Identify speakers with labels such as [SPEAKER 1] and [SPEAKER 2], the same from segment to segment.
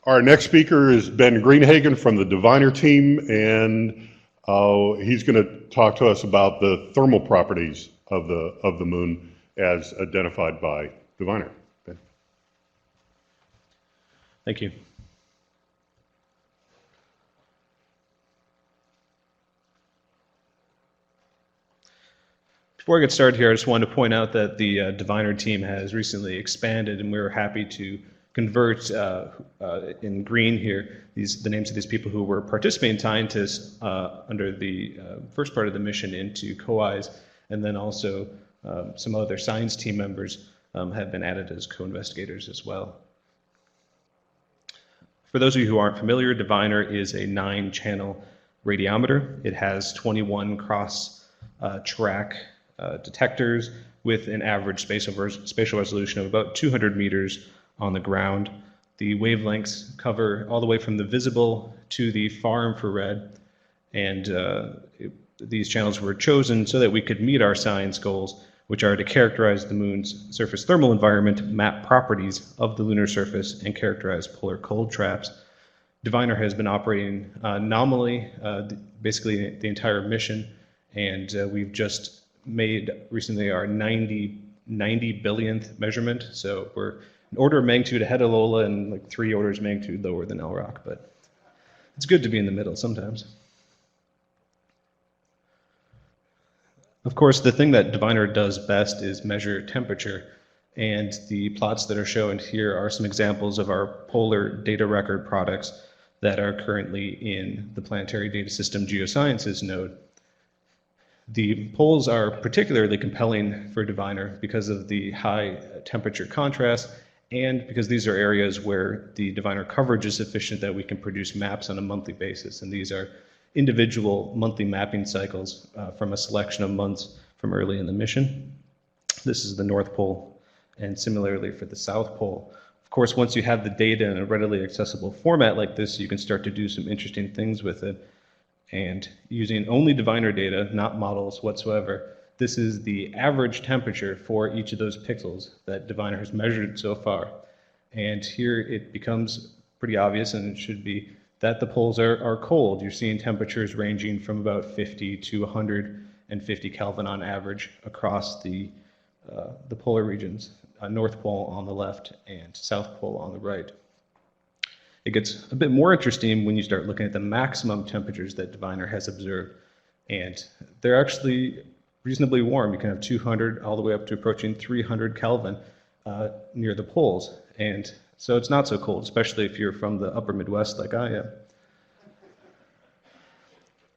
[SPEAKER 1] Our next speaker is Ben Greenhagen from the Diviner team, and he's going to talk to us about the thermal properties of the moon as identified by Diviner. Ben.
[SPEAKER 2] Thank you. Before I get started here, I just wanted to point out that the Diviner team has recently expanded, and we were happy to convert in green here the names of these people who were participating scientists under the first part of the mission into COIs, and then also some other science team members have been added as co-investigators as well. For those of you who aren't familiar, Diviner is a 9-channel radiometer. It has 21 cross-track detectors with an average spatial resolution of about 200 meters on the ground. The wavelengths cover all the way from the visible to the far infrared, and these channels were chosen so that we could meet our science goals, which are to characterize the moon's surface thermal environment, map properties of the lunar surface, and characterize polar cold traps. Diviner has been operating nominally basically the entire mission, and we've just made recently our 90 billionth measurement, so we're an order of magnitude ahead of Lola and like 3 orders of magnitude lower than LROC, but it's good to be in the middle sometimes. Of course, the thing that Diviner does best is measure temperature, and the plots that are shown here are some examples of our polar data record products that are currently in the Planetary Data System Geosciences node. The poles are particularly compelling for Diviner because of the high temperature contrast, and because these are areas where the Diviner coverage is sufficient that we can produce maps on a monthly basis. And these are individual monthly mapping cycles from a selection of months from early in the mission. This is the North Pole, and similarly for the South Pole. Of course, once you have the data in a readily accessible format like this, you can start to do some interesting things with it. And using only Diviner data, not models whatsoever, this is the average temperature for each of those pixels that Diviner has measured so far. And here it becomes pretty obvious, and it should be, that the poles are cold. You're seeing temperatures ranging from about 50 to 150 Kelvin on average across the polar regions, North Pole on the left and South Pole on the right. It gets a bit more interesting when you start looking at the maximum temperatures that Diviner has observed, and they're actually reasonably warm. You can have 200 all the way up to approaching 300 Kelvin near the poles, and so it's not so cold, especially if you're from the upper Midwest like I am.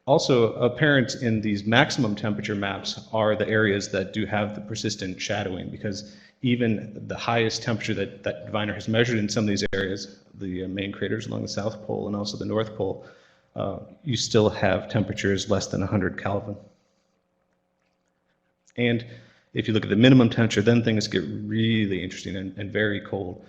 [SPEAKER 2] Also apparent in these maximum temperature maps are the areas that do have the persistent shadowing, because even the highest temperature that Diviner has measured in some of these areas, the main craters along the South Pole and also the North Pole, you still have temperatures less than 100 Kelvin. And if you look at the minimum temperature, then things get really interesting and very cold.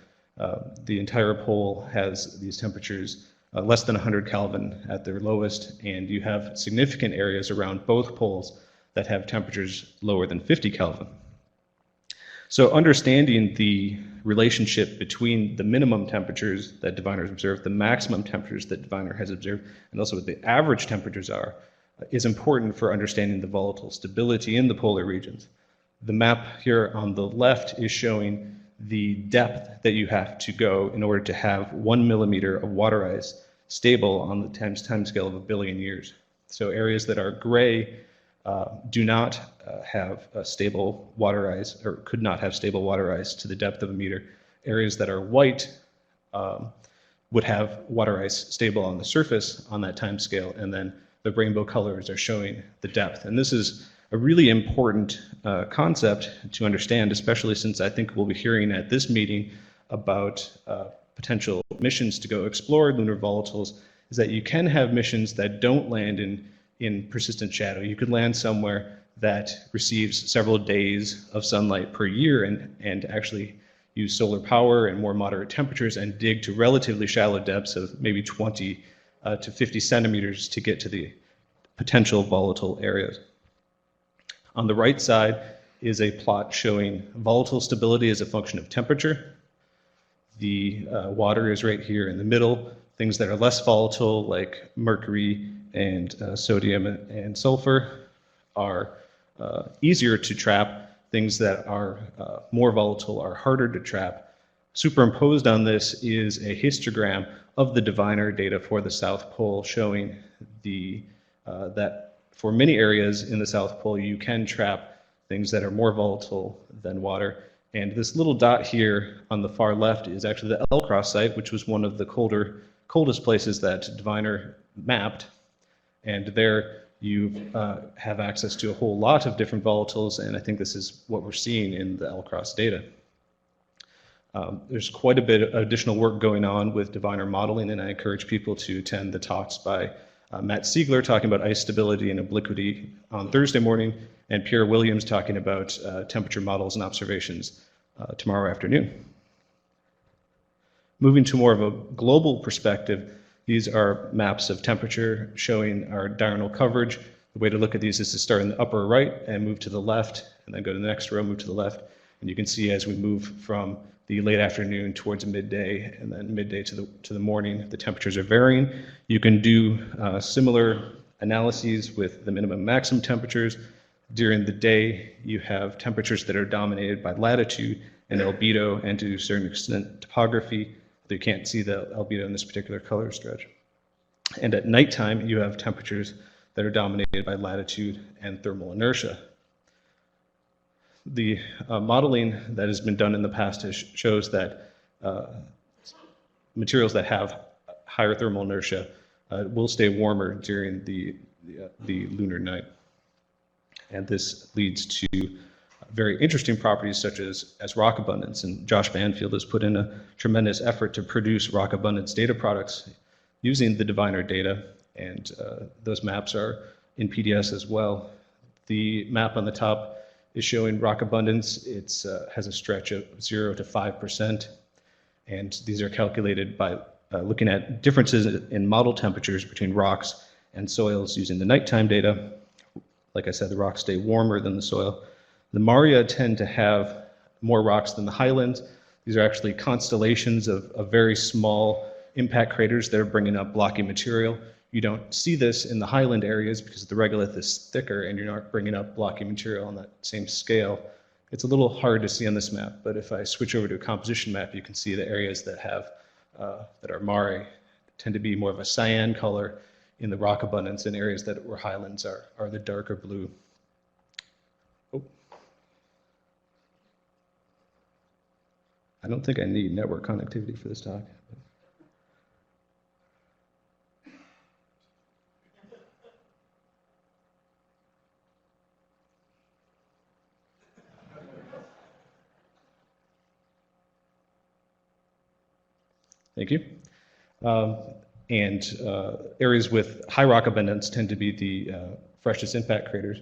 [SPEAKER 2] The entire pole has these temperatures less than 100 Kelvin at their lowest, and you have significant areas around both poles that have temperatures lower than 50 Kelvin. So understanding the relationship between the minimum temperatures that Diviner has observed, the maximum temperatures that Diviner has observed, and also what the average temperatures are, is important for understanding the volatile stability in the polar regions. The map here on the left is showing the depth that you have to go in order to have 1 millimeter of water ice stable on the time scale of 1 billion years. So areas that are gray do not have a stable water ice, or could not have stable water ice to the depth of 1 meter. Areas that are white would have water ice stable on the surface on that time scale, and then the rainbow colors are showing the depth. And this is a really important concept to understand, especially since I think we'll be hearing at this meeting about potential missions to go explore lunar volatiles, is that you can have missions that don't land in persistent shadow. You could land somewhere that receives several days of sunlight per year and actually use solar power and more moderate temperatures and dig to relatively shallow depths of maybe 20 to 50 centimeters to get to the potential volatile areas. On the right side is a plot showing volatile stability as a function of temperature. The water is right here in the middle. Things that are less volatile, like mercury and sodium and sulfur, are easier to trap. Things that are more volatile are harder to trap. Superimposed on this is a histogram of the diviner data for the South Pole, showing that for many areas in the South Pole, you can trap things that are more volatile than water. And this little dot here on the far left is actually the L-Cross site, which was one of the coldest places that diviner mapped. And there you have access to a whole lot of different volatiles, and I think this is what we're seeing in the L-Cross data. There's quite a bit of additional work going on with diviner modeling, and I encourage people to attend the talks by Matt Siegler talking about ice stability and obliquity on Thursday morning, and Pierre Williams talking about temperature models and observations tomorrow afternoon. Moving to more of a global perspective, these are maps of temperature showing our diurnal coverage. The way to look at these is to start in the upper right and move to the left, and then go to the next row, move to the left. And you can see as we move from the late afternoon towards midday, and then midday to the morning, the temperatures are varying. You can do similar analyses with the minimum and maximum temperatures. During the day, you have temperatures that are dominated by latitude and albedo, and to a certain extent topography. You can't see the albedo in this particular color stretch. And at nighttime, you have temperatures that are dominated by latitude and thermal inertia. The modeling that has been done in the past shows that materials that have higher thermal inertia will stay warmer during the lunar night. And this leads to very interesting properties such as rock abundance. And Josh Banfield has put in a tremendous effort to produce rock abundance data products using the diviner data, and those maps are in PDS as well. The map on the top is showing rock abundance. It has a stretch of 0 to 5%, and these are calculated by looking at differences in model temperatures between rocks and soils using the nighttime data. Like I said, the rocks stay warmer than the soil. The Maria tend to have more rocks than the highlands. These are actually constellations of very small impact craters that are bringing up blocky material. You don't see this in the highland areas because the regolith is thicker and you're not bringing up blocky material on that same scale. It's a little hard to see on this map, but if I switch over to a composition map, you can see the areas that are mare tend to be more of a cyan color in the rock abundance, and areas where highlands are the darker blue. Oh. I don't think I need network connectivity for this talk. Thank you. Areas with high rock abundance tend to be the freshest impact craters.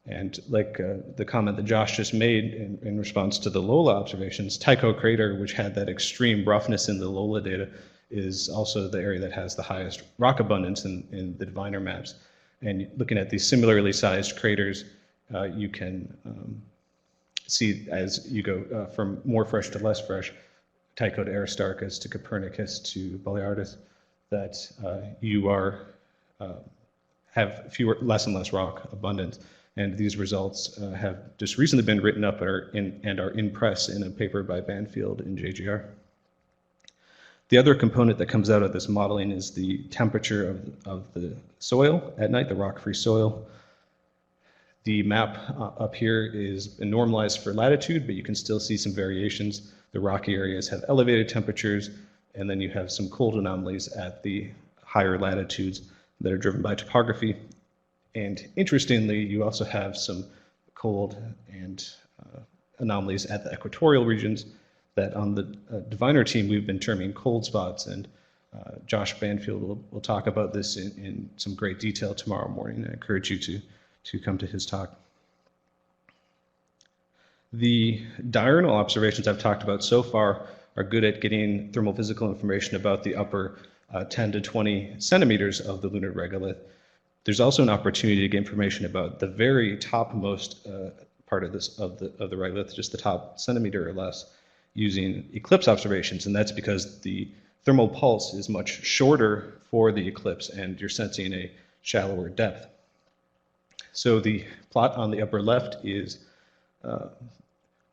[SPEAKER 2] And like the comment that Josh just made in response to the Lola observations, Tycho crater, which had that extreme roughness in the Lola data, is also the area that has the highest rock abundance in the diviner maps. And looking at these similarly sized craters, you can see as you go from more fresh to less fresh, Tycho to Aristarchus to Copernicus to Borealis, that you have less and less rock abundance. And these results have just recently been written up and are in press in a paper by Banfield in JGR. The other component that comes out of this modeling is the temperature of the soil at night, the rock-free soil. The map up here is normalized for latitude, but you can still see some variations. The rocky areas have elevated temperatures, and then you have some cold anomalies at the higher latitudes that are driven by topography. And interestingly, you also have some cold and anomalies at the equatorial regions that on the diviner team we've been terming cold spots. And Josh Banfield will talk about this in some great detail tomorrow morning. I encourage you to come to his talk. The diurnal observations I've talked about so far are good at getting thermophysical information about the upper 10 to 20 centimeters of the lunar regolith. There's also an opportunity to get information about the very topmost part of the regolith, just the top centimeter or less. using eclipse observations, and that's because the thermal pulse is much shorter for the eclipse, and you're sensing a shallower depth. So the plot on the upper left is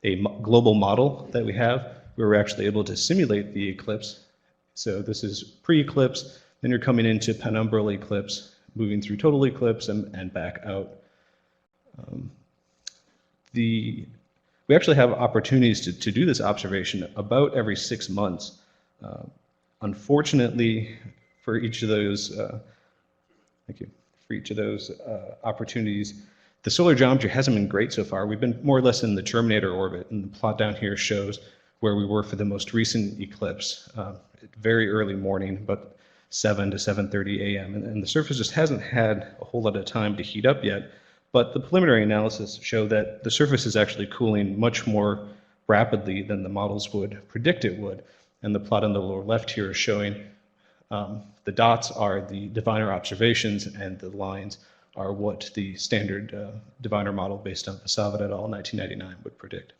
[SPEAKER 2] a global model that we have, where we're actually able to simulate the eclipse. So this is pre-eclipse, then you're coming into penumbral eclipse, moving through total eclipse and back out. We actually have opportunities to do this observation about every 6 months. Unfortunately, for each of those, thank you, for each of those opportunities, the solar geometry hasn't been great so far. We've been more or less in the terminator orbit, and the plot down here shows where we were for the most recent eclipse, very early morning, but 7 to 7:30 a.m. And the surface just hasn't had a whole lot of time to heat up yet, but the preliminary analysis show that the surface is actually cooling much more rapidly than the models would predict it would. And the plot on the lower left here is showing the dots are the diviner observations, and the lines are what the standard diviner model based on Vasavat et al. 1999 would predict.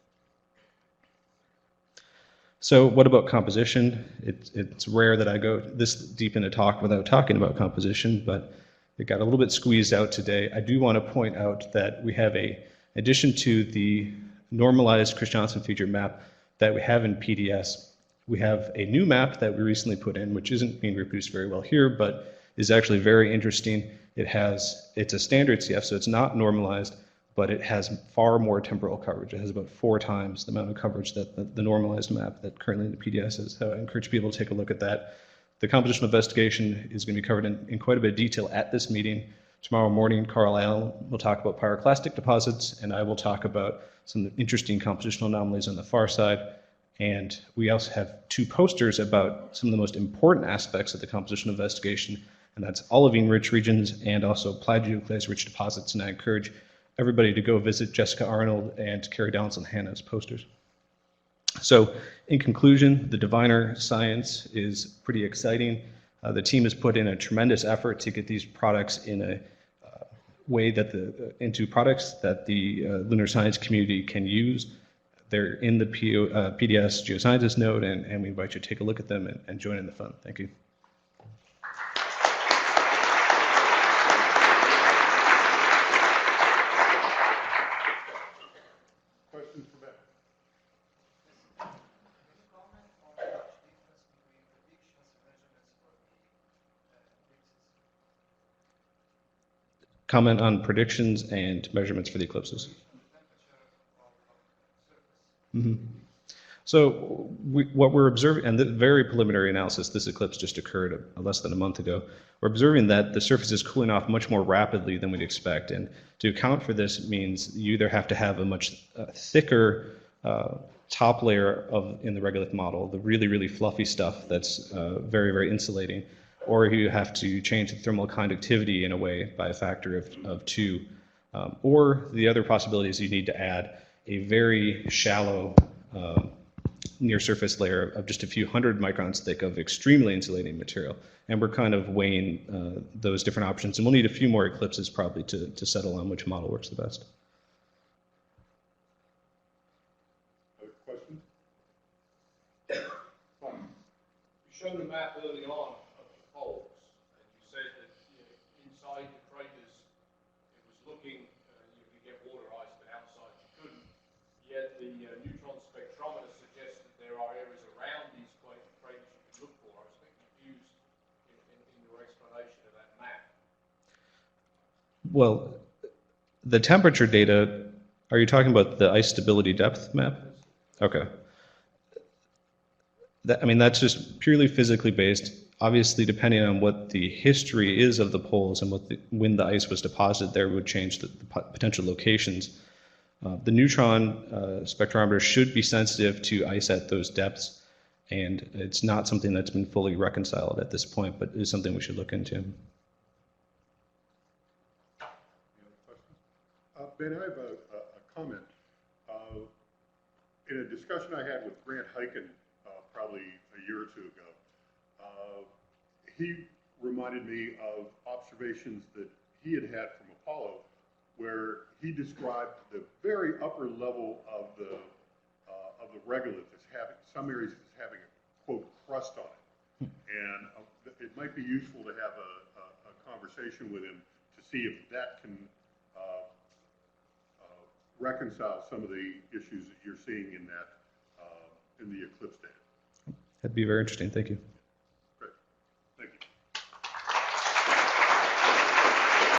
[SPEAKER 2] So what about composition? It's rare that I go this deep into talk without talking about composition, but it got a little bit squeezed out today. I do want to point out that we have in addition to the normalized Christiansen feature map that we have in PDS, we have a new map that we recently put in, which isn't being reproduced very well here, but is actually very interesting. It's a standard CF, so it's not normalized, but it has far more temporal coverage. It has about 4 times the amount of coverage that the normalized map that currently in the PDS is. So I encourage people to take a look at that. The compositional investigation is going to be covered in quite a bit of detail at this meeting. Tomorrow morning, Carl Allen will talk about pyroclastic deposits, and I will talk about some interesting compositional anomalies on the far side. And we also have 2 posters about some of the most important aspects of the compositional investigation, and that's olivine-rich regions and also plagioclase-rich deposits. And I encourage everybody to go visit Jessica Arnold and Carrie Donaldson-Hanna's posters. So in conclusion, the diviner science is pretty exciting. The team has put in a tremendous effort to get these products in a way that into products that the lunar science community can use. They're in the PDS Geoscientist node, and we invite you to take a look at them and join in the fun. Thank you.
[SPEAKER 1] Questions for Ben?
[SPEAKER 2] Comment on predictions and measurements for the eclipses. So what we're observing, and the very preliminary analysis, this eclipse just occurred less than a month ago, we're observing that the surface is cooling off much more rapidly than we'd expect. And to account for this means you either have to have a much thicker top layer in the regolith model, the really, really fluffy stuff that's very, very insulating, or you have to change the thermal conductivity in a way by a factor of 2. Or the other possibility is you need to add a very shallow near surface layer of just a few hundred microns thick of extremely insulating material. And we're kind of weighing those different options. And we'll need a few more eclipses probably to settle on which model works the best.
[SPEAKER 1] Other questions?
[SPEAKER 3] You showed a map early on of the poles, and you said that inside the craters it was looking, you could get water ice, but outside you couldn't. Yet the neutron spectrometer suggests that there are areas around these craters you can look for. I was a bit confused in your explanation of that map.
[SPEAKER 2] Well, the temperature data, are you talking about the ice stability depth map? Okay. That's just purely physically based. Obviously, depending on what the history is of the poles and when the ice was deposited there would change the potential locations. The neutron spectrometer should be sensitive to ice at those depths, and it's not something that's been fully reconciled at this point, but is something we should look into.
[SPEAKER 1] Ben, I have a comment. In a discussion I had with Grant Heiken probably a year or 2 ago, he reminded me of observations that he had from Apollo, where he described the very upper level of the regolith as having, some areas it's having a quote crust on it. And it might be useful to have a conversation with him to see if that can reconcile some of the issues that you're seeing in that, in the eclipse data.
[SPEAKER 2] That'd be very interesting. Thank you.